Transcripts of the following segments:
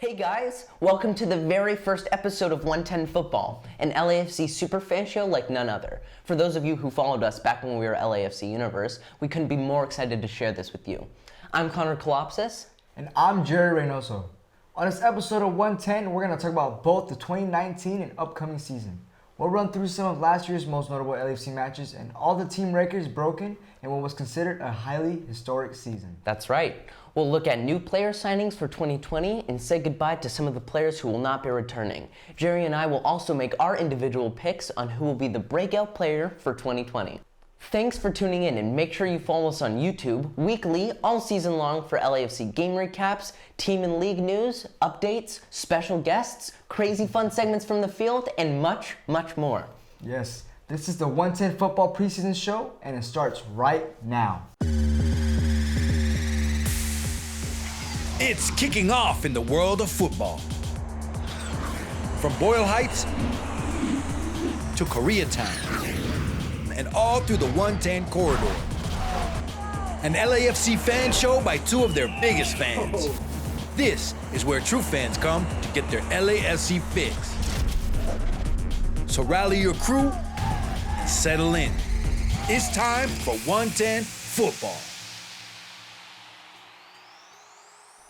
Hey guys, welcome to the very first episode of 110 Football, an LAFC superfan show like none other. For those of you who followed us back when we were LAFC Universe, we couldn't be more excited to share this with you. I'm Kalopsis. And I'm Reynoso. On this episode of 110, we're going to talk about both the 2019 and upcoming season. We'll run through some of last year's most notable LAFC matches and all the team records broken in what was considered a highly historic season. That's right. We'll look at new player signings for 2020 and say goodbye to some of the players who will not be returning. Jerry and I will also make our individual picks on who will be the breakout player for 2020. Thanks for tuning in, and make sure you follow us on YouTube weekly, all season long for LAFC game recaps, team and league news, updates, special guests, crazy fun segments from the field, and much, much more. Yes, this is the 110 Football preseason show, and it starts right now. It's kicking off in the world of football. From Boyle Heights to Koreatown and all through the 110 corridor. An LAFC fan show by two of their biggest fans. This is where true fans come to get their LAFC fix. So rally your crew and settle in. It's time for 110 Football.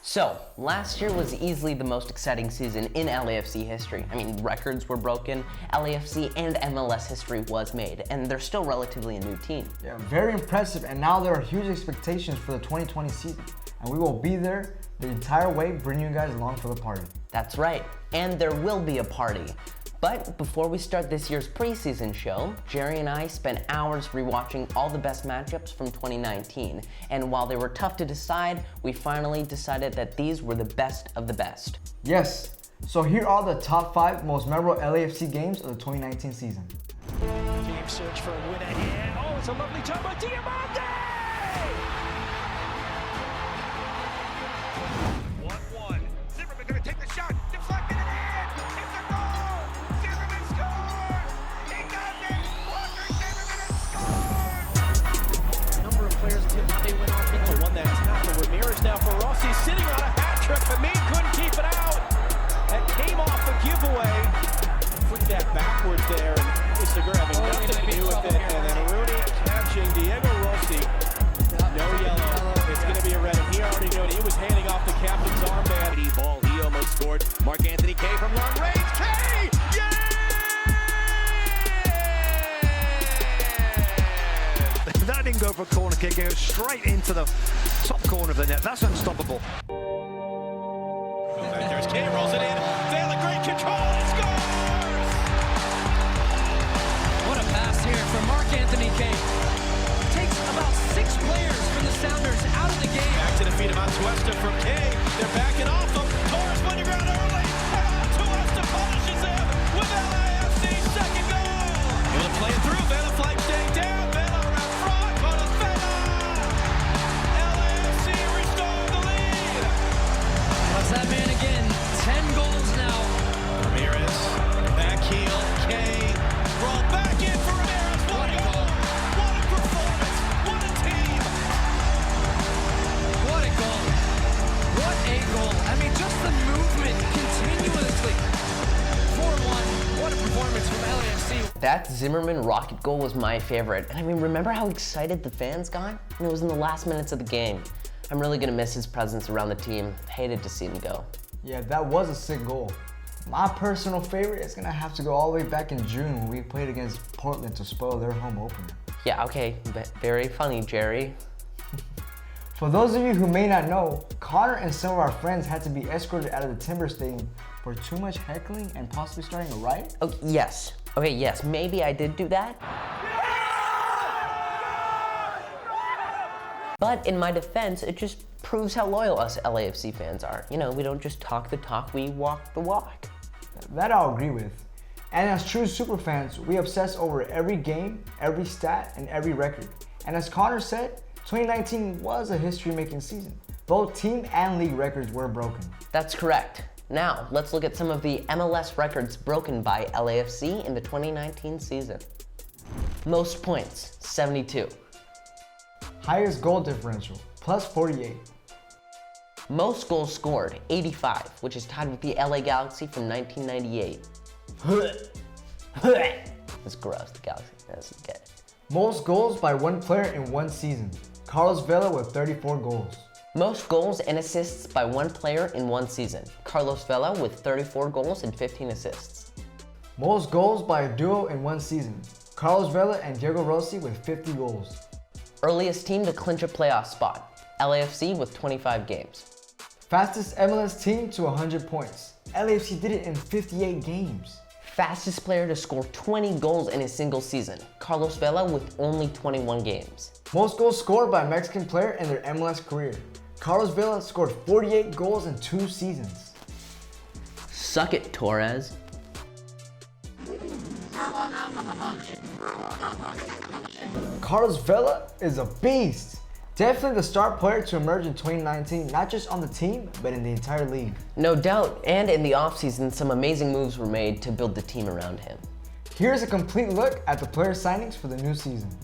So, last year was easily the most exciting season in LAFC history. I mean, records were broken, LAFC and MLS history was made, and they're still relatively a new team. Yeah, very impressive, and now there are huge expectations for the 2020 season, and we will be there the entire way, bringing you guys along for the party. That's right, and there will be a party. But before we start this year's preseason show, Jerry and I spent hours rewatching all the best matchups from 2019. And while they were tough to decide, we finally decided that these were the best of the best. Yes, so here are the top 5 most memorable LAFC games of the 2019 season. Team search for a winner here. Oh, it's a lovely turn by Diamante! 1-1. Zimmerman gonna take the shot. Deflected it in. It's a goal. Zimmerman scores. He does it. Walker Zimmerman has scored. Number of players they went off into one that tackle. Ramirez now for Rossi sitting on a hat trick. Hamid couldn't keep it out. That came off a giveaway. Flicked that backwards there, and Issagur having nothing to do with it. And then Rooney catching Diego Rossi. No yellow. It's going to be a red. And he already knew it. He was handing off the captain's armband. He ball. He almost scored. Mark Anthony K from long range. K! Yeah! That didn't go for a corner kick. It goes straight into the top corner of the net. That's unstoppable. There's K. Rolls it in. Vela, great control. He scores! What a pass here from Mark Anthony K. Takes about 6 players from the Sounders out of the game. Back to the feet of Atuesta from K. They're backing off him. Torres went to ground early. And Atuesta punishes him with LAFC's second goal. Able to play it through. Vela flag staying down. Vela around front. Bonus Vela. LAFC restored the lead. That's that man again. 10 goals now. Ramirez. Back heel. K. Roll back in for Ramirez. What a goal. What a performance. What a team. What a goal. What a goal. I mean, just the movement continuously. 4-1. What a performance from LAFC. That Zimmerman rocket goal was my favorite. And I mean, remember how excited the fans got? And it was in the last minutes of the game. I'm really gonna miss his presence around the team. Hated to see him go. Yeah, that was a sick goal. My personal favorite is gonna have to go all the way back in June when we played against Portland to spoil their home opener. Yeah, okay, very funny, Jerry. For those of you who may not know, Connor and some of our friends had to be escorted out of the Timber Stadium for too much heckling and possibly starting a riot. Oh, yes. Okay, yes, maybe I did do that. But in my defense, it just proves how loyal us LAFC fans are. You know, we don't just talk the talk, we walk the walk. That I'll agree with. And as true superfans, we obsess over every game, every stat, and every record. And as Connor said, 2019 was a history-making season. Both team and league records were broken. That's correct. Now, let's look at some of the MLS records broken by LAFC in the 2019 season. Most points, 72. Highest goal differential, plus 48. Most goals scored, 85, which is tied with the LA Galaxy from 1998. That's gross, the Galaxy. That's good. Most goals by one player in one season. Carlos Vela with 34 goals. Most goals and assists by one player in one season. Carlos Vela with 34 goals and 15 assists. Most goals by a duo in one season. Carlos Vela and Diego Rossi with 50 goals. Earliest team to clinch a playoff spot. LAFC with 25 games. Fastest MLS team to 100 points. LAFC did it in 58 games. Fastest player to score 20 goals in a single season. Carlos Vela with only 21 games. Most goals scored by a Mexican player in their MLS career. Carlos Vela scored 48 goals in 2 seasons. Suck it, Torres. Carlos Vela is a beast. Definitely the star player to emerge in 2019, not just on the team, but in the entire league. No doubt, and in the offseason, some amazing moves were made to build the team around him. Here's a complete look at the player signings for the new season.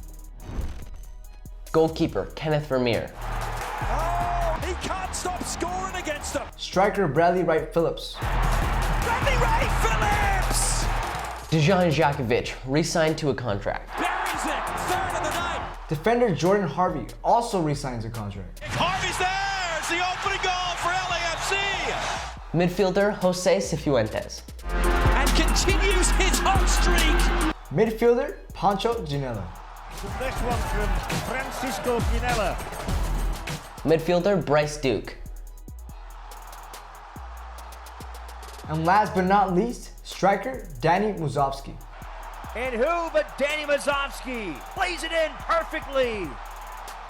Goalkeeper, Kenneth Vermeer. Oh, he can't stop scoring against them. Striker, Bradley Wright Phillips. Bradley Wright Phillips! Dejan Jakovic, re-signed to a contract. Buries it, third of the night. Defender Jordan Harvey also re-signs a contract. Harvey's there, it's the opening goal for LAFC. Midfielder, Jose Cifuentes. And continues his hot streak. Midfielder Pancho Ginella. This one from Francisco Pinella. Midfielder, Bryce Duke. And last but not least, striker Danny Muzovsky. And who but Danny Mazovsky plays it in perfectly.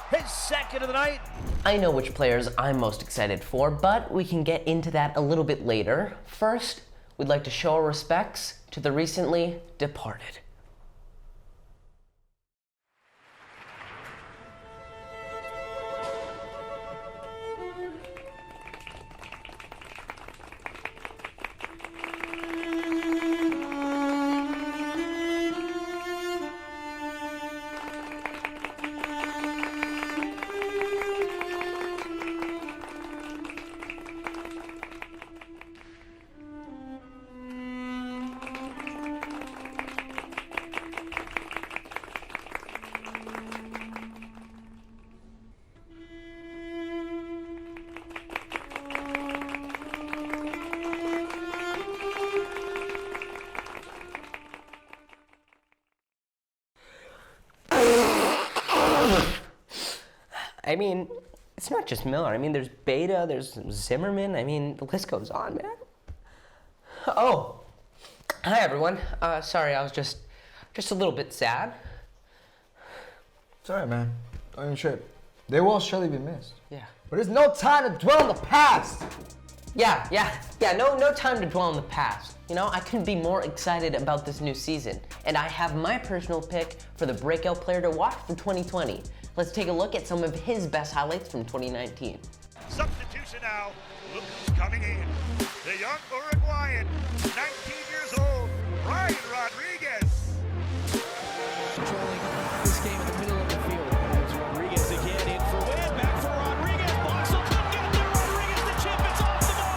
His second of the night. I know which players I'm most excited for, but we can get into that a little bit later. First, we'd like to show our respects to the recently departed. I mean, it's not just Miller. I mean, there's Beta, there's Zimmerman. I mean, the list goes on, man. Oh, hi everyone. Sorry, I was just a little bit sad. It's alright, man. Don't even trip. They will surely be missed. Yeah. But there's no time to dwell on the past. Yeah. No time to dwell on the past. You know, I couldn't be more excited about this new season. And I have my personal pick for the breakout player to watch for 2020. Let's take a look at some of his best highlights from 2019. Substitution now. Look who's coming in. The young Uruguayan, 19 years old, Ryan Rodriguez. Controlling this game in the middle of the field. It's Rodriguez again in for win. Back for Rodriguez. Boxel couldn't get there. Rodriguez the chip. It's off the bar.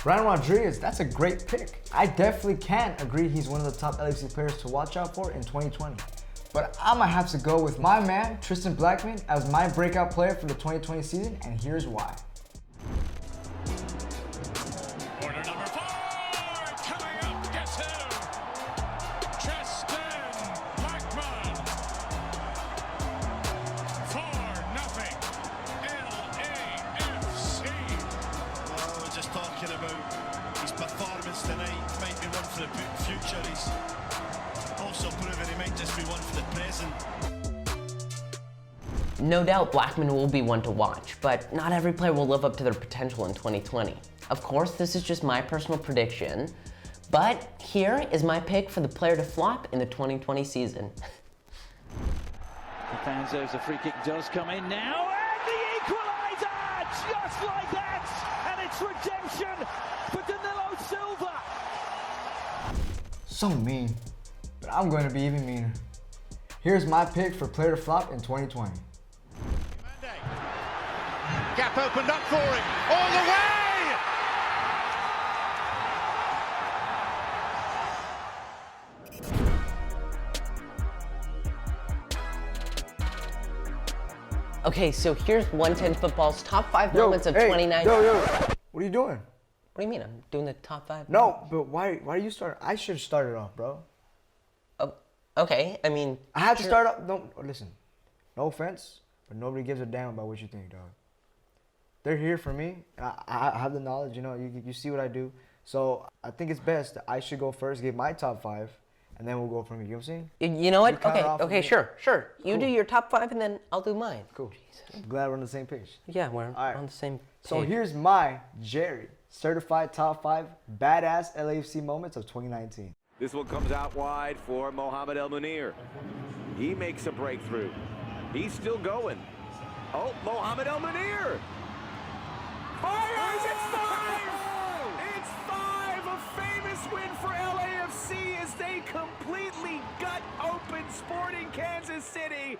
Ryan Rodriguez, that's a great pick. I definitely can agree he's one of the top LAFC players to watch out for in 2020. But I'm gonna have to go with my man, Tristan Blackman, as my breakout player for the 2020 season, and here's why. Corner number 4. Coming up, guess who? Tristan Blackman. 4-0. LAFC. Well, we're just talking about his performance tonight. Might be one for the future. He's also proven he might just be one for the present. No doubt Blackman will be one to watch, but not every player will live up to their potential in 2020. Of course, this is just my personal prediction, but here is my pick for the player to flop in the 2020 season. Fanzo's the free kick does come in now, and the equaliser! Just like that! And it's redemption for Danilo Silva! So mean. but I'm going to be even meaner. Here's my pick for player to flop in 2020. Gap opened up for him. All the way! Okay, so here's 110 Football's top 5 moments of 2019. Yo, what are you doing? What do you mean? I'm doing the top 5. No, but why are you starting? I should have started off, bro. Oh, okay. I mean, I had to start off. No, listen. No offense, but nobody gives a damn about what you think, dog. They're here for me, and I have the knowledge. You know, you see what I do. So I think it's best that I should go first, give my top 5, and then we'll go from here. You know what I'm saying? You know what? Okay, sure. You Cool. do your top 5, and then I'll do mine. Cool. I'm glad we're on the same page. Yeah, we're right. on the same page. So here's my Jerry certified top 5 badass LAFC moments of 2019. This one comes out wide for Mohamed El Munir. He makes a breakthrough. He's still going. Oh, Mohamed El Munir! Fires! It's 5! It's 5! A famous win for LAFC as they completely gut open Sporting Kansas City.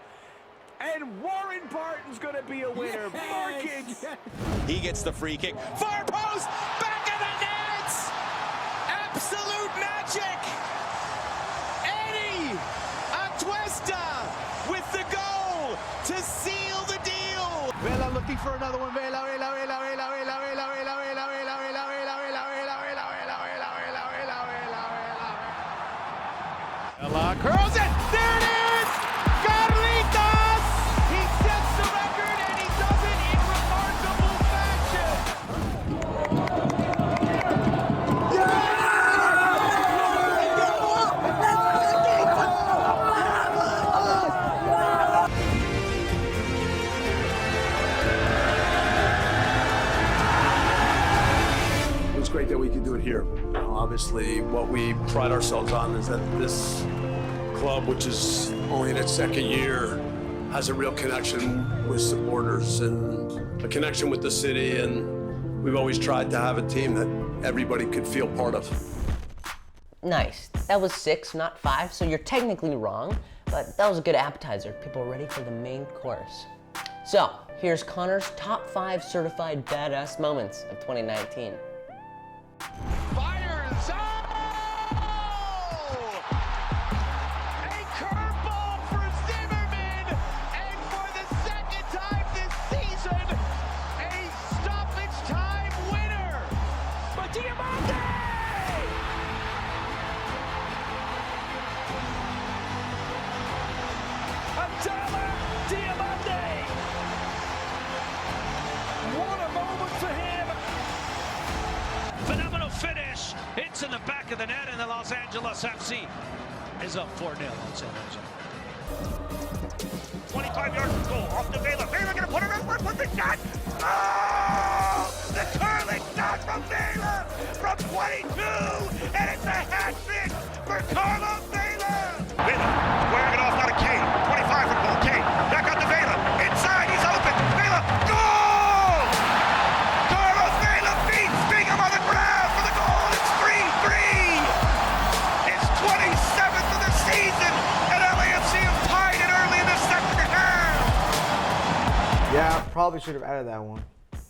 And Warren Barton's going to be a winner. Yes. He gets the free kick. Far post! Back of the net! Absolute magic! Eddie Atuesta with the goal to seal the deal! Vela looking for another one. Vela. Curls it! There it is! Carlitos! He sets the record and he does it in remarkable fashion! It's great that we can do it here. Obviously, what we pride ourselves on is that this club, which is only in its second year, has a real connection with supporters and a connection with the city, and we've always tried to have a team that everybody could feel part of. Nice. That was 6, not 5, so you're technically wrong, but that was a good appetizer. People are ready for the main course. So, here's Connor's top 5 certified badass moments of 2019. Fires! Oh! A curveball for Zimmerman, and for the second time this season, a stoppage time winner. But Diamante! Abdallah Diamante! What a moment for him! Phenomenal finish. It's in the back of the net, and the Los Angeles FC is up 4-0 on San Jose. 25-yard goal off the Vela. Vela gonna put it in with the shot. Oh! The curling shot from Vela from 22, and it's a hat trick for Carlos Vela. Vela squaring it off out of Kane. 25 for the ball. Kane back out to Vela. Inside, he's open. Vela, goal! Carlos Vela beats Bingham on the ground for the goal. It's 3-3. It's 27th of the season, and LAFC have tied it early in the second half. Yeah, I probably should have added that one.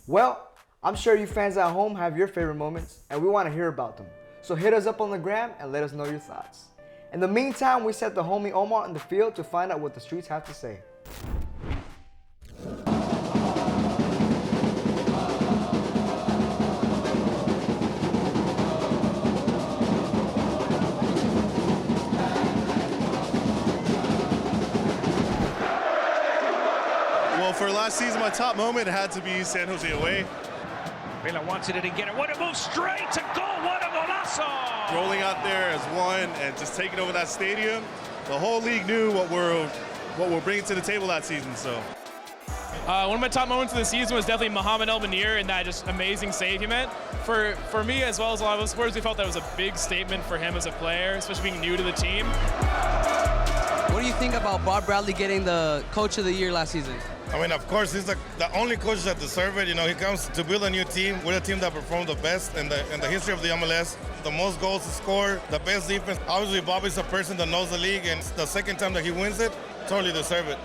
Well, I'm sure you fans at home have your favorite moments, and we want to hear about them. So hit us up on the gram and let us know your thoughts. In the meantime, we set the homie Omar in the field to find out what the streets have to say. Well, for last season, my top moment had to be San Jose away. Vela wants it again. What a move straight to goal. What a golazo! Rolling out there as one and just taking over that stadium. The whole league knew what we're bringing to the table that season. So, one of my top moments of the season was definitely Mohamed El Munir and that just amazing save he made. For me, as well as a lot of supporters, we felt that was a big statement for him as a player, especially being new to the team. What What do you think about Bob Bradley getting the Coach of the Year last season? I mean, of course, he's the only coach that deserves it. You know, he comes to build a new team. We're a team that performed the best in the history of the MLS. The most goals to score, the best defense. Obviously, Bobby's a person that knows the league, and it's the second time that he wins it, totally deserve it.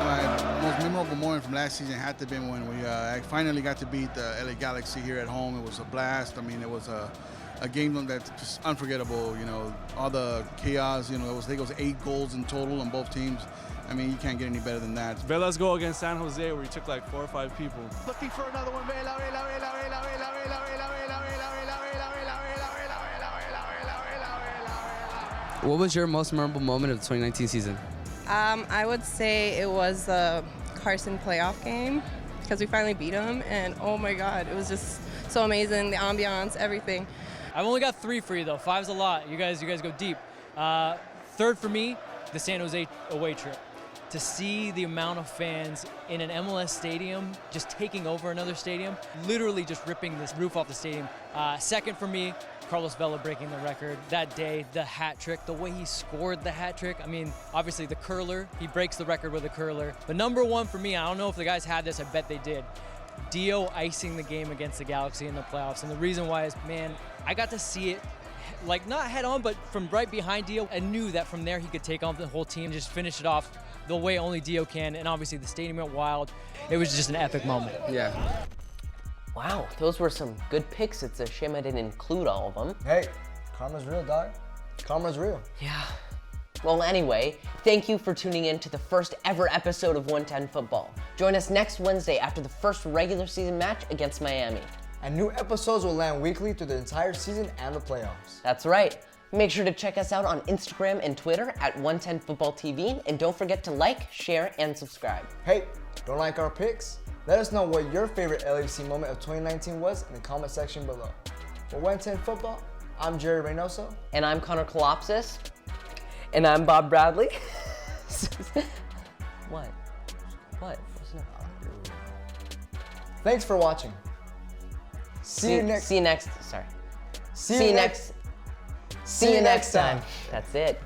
My most memorable moment from last season had to have been when we finally got to beat the LA Galaxy here at home. It was a blast. I mean, it was a game that's just unforgettable. You know, all the chaos. You know, I think it was 8 goals in total on both teams. I mean, you can't get any better than that. Vela's goal against San Jose, where he took like 4 or 5 people. Looking for another one. Vela. What was your most memorable moment of the 2019 season? I would say it was the Carson playoff game because we finally beat them, and oh my God, it was just so amazing. The ambiance, everything. I've only got 3 for you though. 5's a lot. You guys go deep. 3rd for me, the San Jose away trip. To see the amount of fans in an MLS stadium just taking over another stadium, literally just ripping this roof off the stadium. 2nd for me, Carlos Vela breaking the record that day, the hat trick, the way he scored the hat trick. I mean, obviously the curler, he breaks the record with a curler. But number 1 for me, I don't know if the guys had this, I bet they did. Dio icing the game against the Galaxy in the playoffs. And the reason why is, man, I got to see it, like not head on, but from right behind Dio. I knew that from there he could take on the whole team, just finish it off the way only Dio can. And obviously the stadium went wild. It was just an epic moment. Yeah. Wow, those were some good picks. It's a shame I didn't include all of them. Hey, karma's real, dog. Karma's real. Yeah. Well, anyway, thank you for tuning in to the first ever episode of 110 Football. Join us next Wednesday after the first regular season match against Miami. And new episodes will land weekly through the entire season and the playoffs. That's right. Make sure to check us out on Instagram and Twitter at 110 Football TV, and don't forget to like, share, and subscribe. Hey, don't like our picks? Let us know what your favorite LAFC moment of 2019 was in the comment section below. For 110 Football, I'm Jerry Reynoso. And I'm Connor Kalopsis. And I'm Bob Bradley. What? Thanks for watching. See you next time. That's it.